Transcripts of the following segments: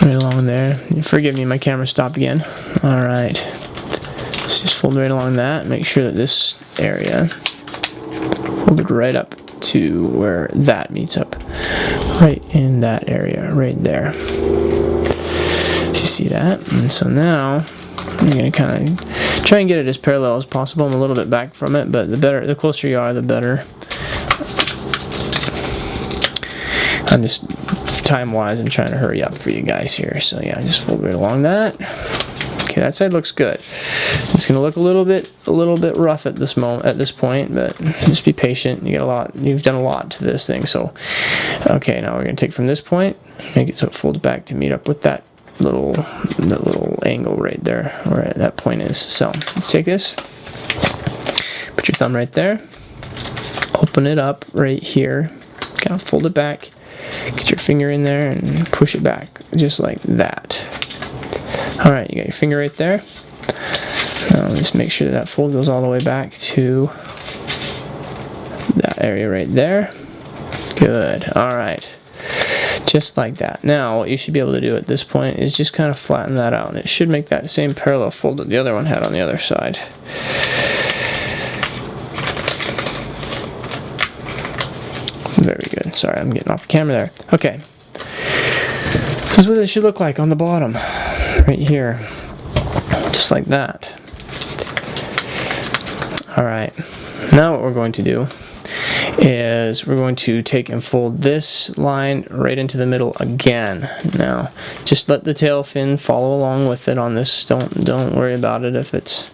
Right along there. Forgive me, my camera stopped again. Alright. Let's just fold right along that. Make sure that this area folded right up to where that meets up. Right in that area, right there. You see that? And so now I'm going to kind of try and get it as parallel as possible. I'm a little bit back from it, but the closer you are, the better. I'm just, time-wise, I'm trying to hurry up for you guys here. So yeah, just fold right along that. Okay, that side looks good. It's going to look a little bit rough at this point, but just be patient. You've done a lot to this thing. So, okay, now we're going to take from this point, make it so it folds back to meet up with that little angle right there, where that point is. So let's take this. Put your thumb right there. Open it up right here. Kind of fold it back. Get your finger in there and push it back, just like that. Alright, you got your finger right there. Now just make sure that fold goes all the way back to that area right there. Good. Alright. Just like that. Now, what you should be able to do at this point is just kind of flatten that out. And it should make that same parallel fold that the other one had on the other side. Very good. Sorry, I'm getting off the camera there. Okay. This is what it should look like on the bottom. Right here. Just like that. Alright. Now what we're going to do is we're going to take and fold this line right into the middle again. Now, just let the tail fin follow along with it on this. Don't worry about it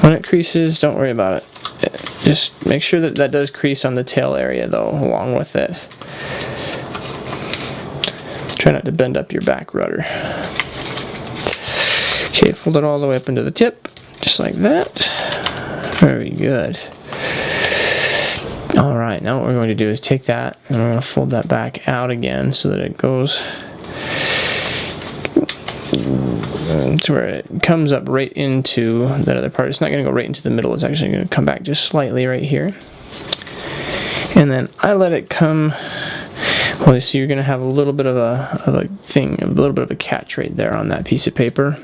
when it creases. Don't worry about it. Just make sure that does crease on the tail area though, along with it. Try not to bend up your back rudder. Okay, fold it all the way up into the tip, just like that. Very good. Alright, now what we're going to do is take that and we're going to fold that back out again so that it goes to where it comes up right into that other part. It's not going to go right into the middle, it's actually going to come back just slightly right here. And then I let it come, well, so you're going to have a little bit of a little bit of a catch right there on that piece of paper.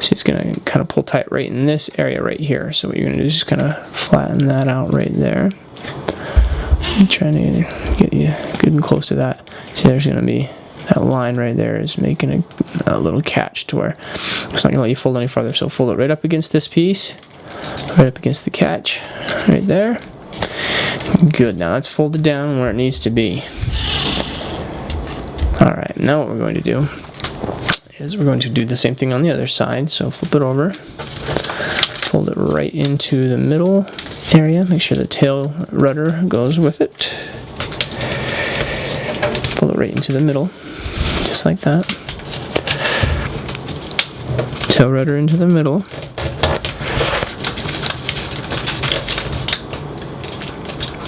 So it's going to kind of pull tight right in this area right here. So what you're going to do is just kind of flatten that out right there. I'm trying to get you good and close to that. See, there's going to be that line right there is making a little catch to where it's not going to let you fold any farther. So fold it right up against this piece, right up against the catch, right there. Good. Now that's folded down where it needs to be. Alright, now what we're going to do is we're going to do the same thing on the other side. So flip it over, fold it right into the middle area, make sure the tail rudder goes with it. Fold it right into the middle, just like that. Tail rudder into the middle.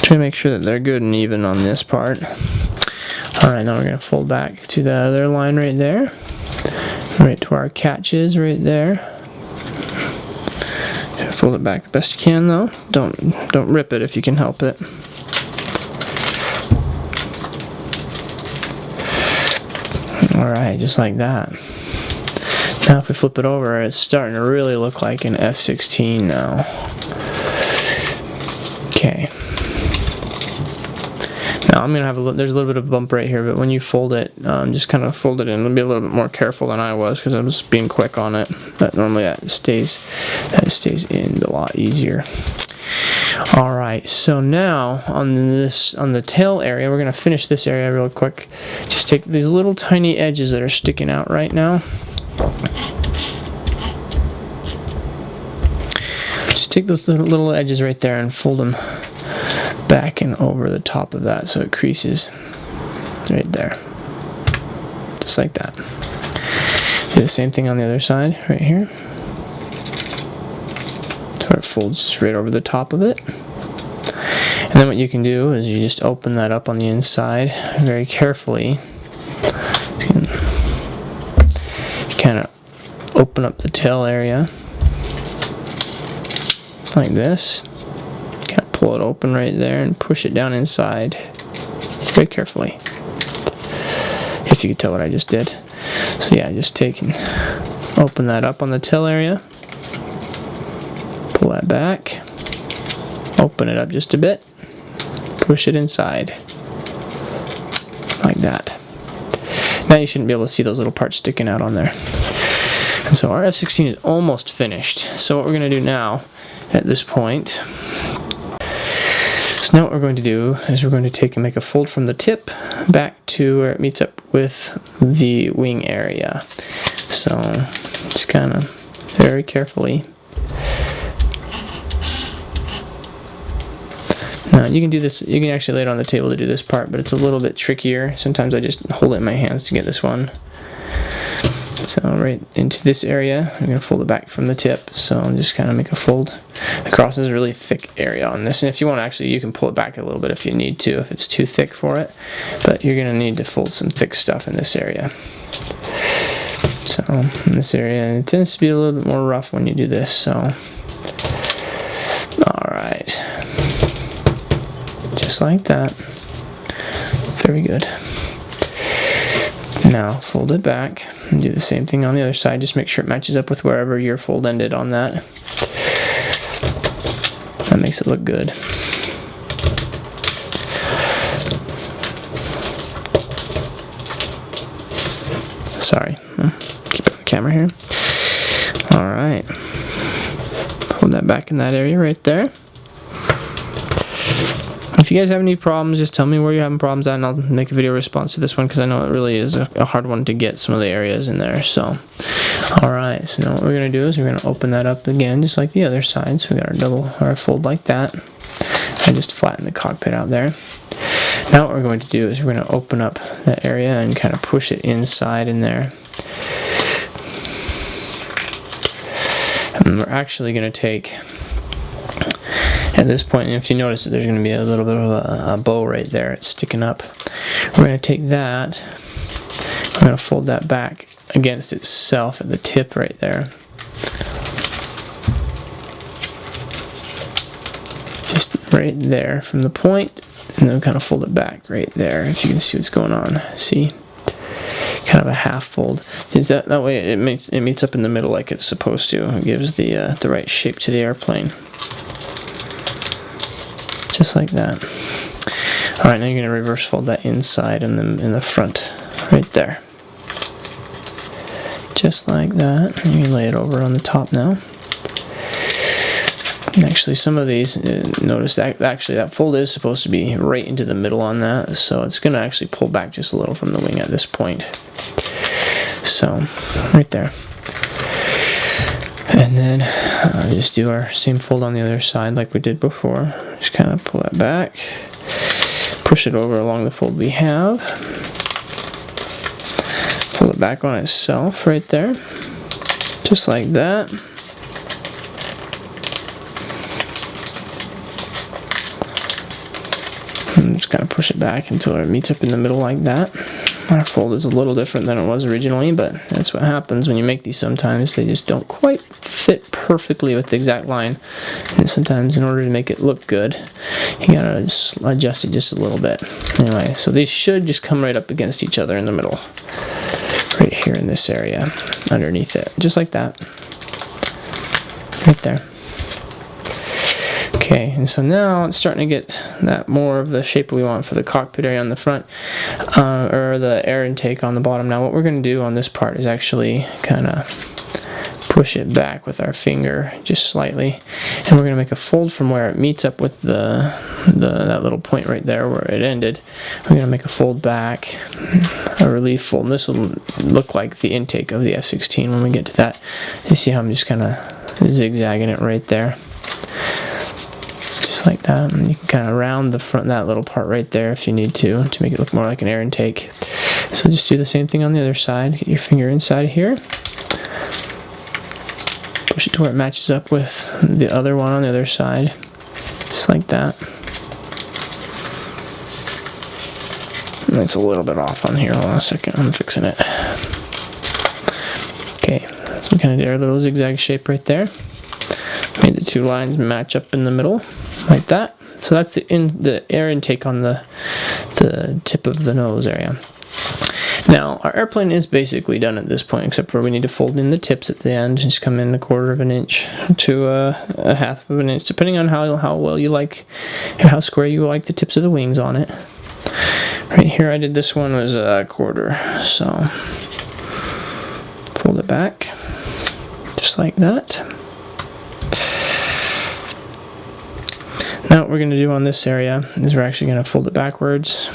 Try to make sure that they're good and even on this part. Alright, now we're going to fold back to the other line right there. Right to our catch is right there. Fold it back the best you can though. Don't rip it if you can help it. Alright, just like that. Now if we flip it over, it's starting to really look like an F-16 now. Okay. Now I'm gonna have there's a little bit of a bump right here, but when you fold it, just kind of fold it in. Be a little bit more careful than I was because I was being quick on it. But normally that stays in a lot easier. All right, so now on the tail area, we're gonna finish this area real quick. Just take these little tiny edges that are sticking out right now. Just take those little edges right there and fold them back and over the top of that so it creases right there, just like that. Do the same thing on the other side right here, so it folds just right over the top of it. And then what you can do is you just open that up on the inside very carefully. You kind of open up the tail area like this. Pull it open right there and push it down inside very carefully. If if you could tell what I just did. So yeah, just take and open that up on the tail area. Pull that back. Open it up just a bit. Push it inside. Like that. Now you shouldn't be able to see those little parts sticking out on there. And so our F-16 is almost finished. So what we're going to do now, at this point, so now what we're going to do is we're going to take and make a fold from the tip back to where it meets up with the wing area. So just kind of very carefully. Now you can do this, you can actually lay it on the table to do this part, but it's a little bit trickier. Sometimes I just hold it in my hands to get this one. So right into this area, I'm going to fold it back from the tip. So I'll just kind of make a fold across this really thick area on this. And if you want to actually, you can pull it back a little bit if you need to, if it's too thick for it. But you're going to need to fold some thick stuff in this area. So in this area, it tends to be a little bit more rough when you do this. So, alright. Just like that. Very good. Now fold it back and do the same thing on the other side. Just make sure it matches up with wherever your fold ended on that. That makes it look good. Sorry, keep it on the camera here. Alright. Hold that back in that area right there. If you guys have any problems, just tell me where you're having problems at, and I'll make a video response to this one, because I know it really is a hard one to get some of the areas in there. So, alright, so now what we're going to do is we're going to open that up again, just like the other side. So we got our fold like that. I just flatten the cockpit out there. Now what we're going to do is we're going to open up that area and kind of push it inside in there. And we're actually going to take, at this point, and if you notice that there's going to be a little bit of a bow right there, it's sticking up. We're going to take that, we're going to fold that back against itself at the tip right there. Just right there from the point, and then kind of fold it back right there, if you can see what's going on. See? Kind of a half fold. Is that way it meets up in the middle like it's supposed to. It gives the right shape to the airplane. Just like that. Alright, now you're going to reverse fold that inside and then in the front, right there. Just like that. And you can lay it over on the top now. And actually, some of these, notice that actually that fold is supposed to be right into the middle on that, so it's going to actually pull back just a little from the wing at this point. So, right there. And then just do our same fold on the other side like we did before. Just kind of pull that back, push it over along the fold we have, fold it back on itself right there, just like that. And just kind of push it back until it meets up in the middle like that. Our fold is a little different than it was originally, but that's what happens when you make these sometimes. They just don't quite fit perfectly with the exact line. And sometimes in order to make it look good, you gotta just adjust it just a little bit. Anyway, so these should just come right up against each other in the middle. Right here in this area, underneath it. Just like that. Right there. Okay, and so now it's starting to get that more of the shape we want for the cockpit area on the front, or the air intake on the bottom. Now what we're going to do on this part is actually kind of push it back with our finger just slightly, and we're going to make a fold from where it meets up with that little point right there where it ended. We're going to make a fold back, a relief fold, and this will look like the intake of the F-16 when we get to that. You see how I'm just kind of zigzagging it right there. Like that, and you can kind of round the front, that little part right there if you need to make it look more like an air intake. So just do the same thing on the other side. Get your finger inside here, push it to where it matches up with the other one on the other side, just like that. And it's a little bit off on here. Hold on a second, I'm fixing it. Okay, so we kind of did our little zigzag shape right there. Made the two lines match up in the middle. Like that. So that's the air intake on the tip of the nose area. Now, our airplane is basically done at this point, except for we need to fold in the tips at the end. Just come in 1/4 of an inch to a 1/2 of an inch, depending on how well you like and how square you like the tips of the wings on it. Right here, I did this one was 1/4, so fold it back, just like that. Now what we're going to do on this area is we're actually going to fold it backwards,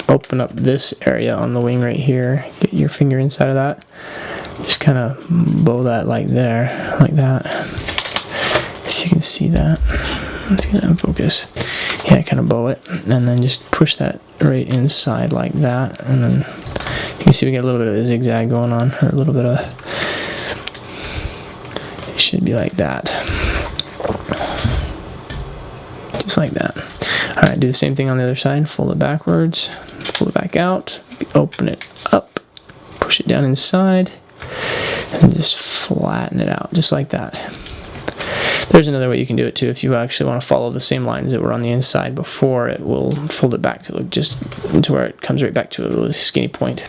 open up this area on the wing right here, get your finger inside of that, just kind of bow that like there, like that, if you can see that. Let's get that in focus. Yeah, kind of bow it, and then just push that right inside like that, and then you can see we get a little bit of a zigzag going on, or a little bit of, it should be like that. Just like that. Alright, do the same thing on the other side. Fold it backwards, fold it back out, open it up, push it down inside, and just flatten it out, just like that. There's another way you can do it too. If you actually want to follow the same lines that were on the inside before, it will fold it back to look just to where it comes right back to a really skinny point.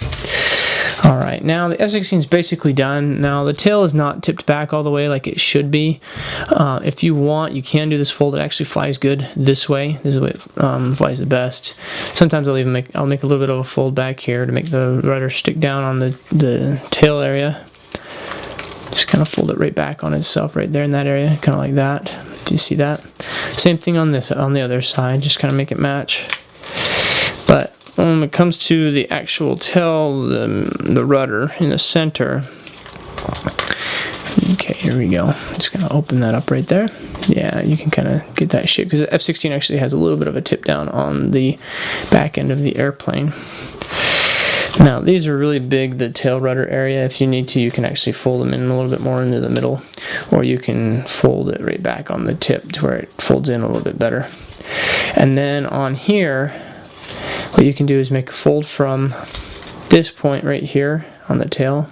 Alright, now the f-16 is basically done. Now the tail is not tipped back all the way like it should be. If you want, you can do this fold. It actually flies good this way. This is the way it flies the best. Sometimes I'll make a little bit of a fold back here to make the rudder stick down on the tail area. Just kind of fold it right back on itself right there in that area, kind of like that. If you see that. Same thing on the other side. Just kind of make it match. But when it comes to the actual tail, the rudder in the center. Okay, here we go. Just gonna open that up right there. Yeah, you can kind of get that shape because the f-16 actually has a little bit of a tip down on the back end of the airplane. Now these are really big, the tail rudder area. If you need to, you can actually fold them in a little bit more into the middle, or you can fold it right back on the tip to where it folds in a little bit better. And then on here, what you can do is make a fold from this point right here on the tail.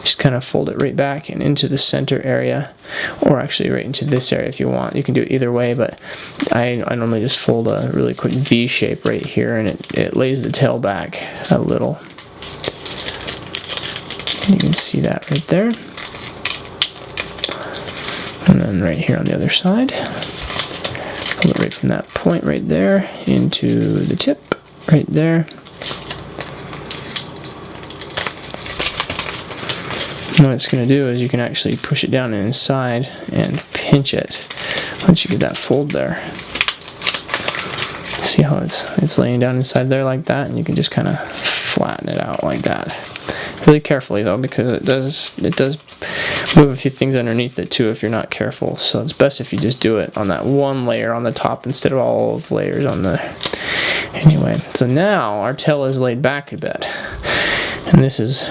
Just kind of fold it right back and into the center area, or actually right into this area if you want. You can do it either way, but I normally just fold a really quick V shape right here, and it lays the tail back a little. You can see that right there. And then right here on the other side, fold it right from that point right there into the tip right there. And what it's going to do is you can actually push it down inside and pinch it once you get that fold there. See how it's laying down inside there like that, and you can just kind of flatten it out like that. Really carefully though, because it does move a few things underneath it too if you're not careful. So it's best if you just do it on that one layer on the top instead of all of the layers on the. Anyway, so now our tail is laid back a bit, and this is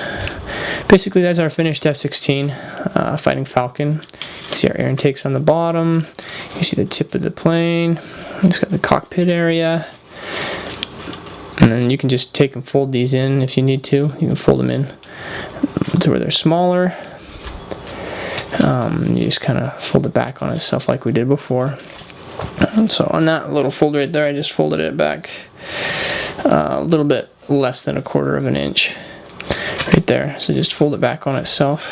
basically that's our finished F-16 Fighting Falcon. You see our air intakes on the bottom. You see the tip of the plane. It's got the cockpit area. And then you can just take and fold these in if you need to. You can fold them in to where they're smaller. You just kind of fold it back on itself like we did before. So on that little fold right there, I just folded it back a little bit less than 1/4 of an inch. Right there, so just fold it back on itself,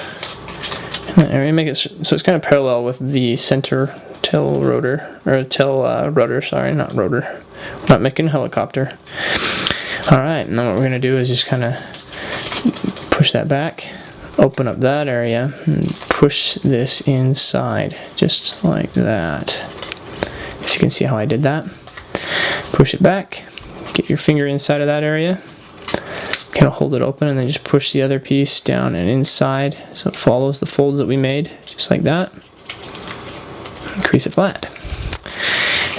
and make it so it's kind of parallel with the center tail rotor, or tail rudder. Sorry, not rotor. I'm not making a helicopter. All right, and then what we're gonna do is just kind of push that back, open up that area, and push this inside, just like that. If you can see how I did that, push it back, get your finger inside of that area. Kind of hold it open and then just push the other piece down and inside so it follows the folds that we made, just like that. Crease it flat.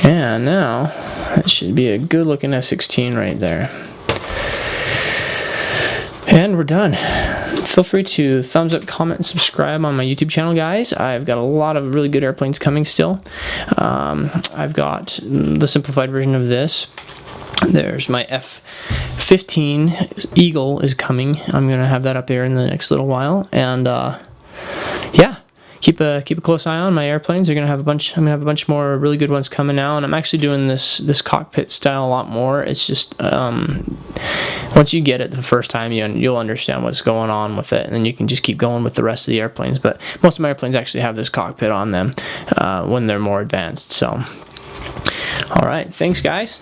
And now that should be a good looking F-16 right there. And we're done. Feel free to thumbs up, comment, and subscribe on my YouTube channel, guys. I've got a lot of really good airplanes coming still. I've got the simplified version of this. There's my F-15 Eagle is coming. I'm going to have that up there in the next little while. And yeah, keep a close eye on my airplanes. They're gonna have a bunch. I'm gonna have a bunch more really good ones coming out, and I'm actually doing this cockpit style a lot more. It's just once you get it the first time, you'll understand what's going on with it, and then you can just keep going with the rest of the airplanes. But most of my airplanes actually have this cockpit on them when they're more advanced. So, all right, thanks guys.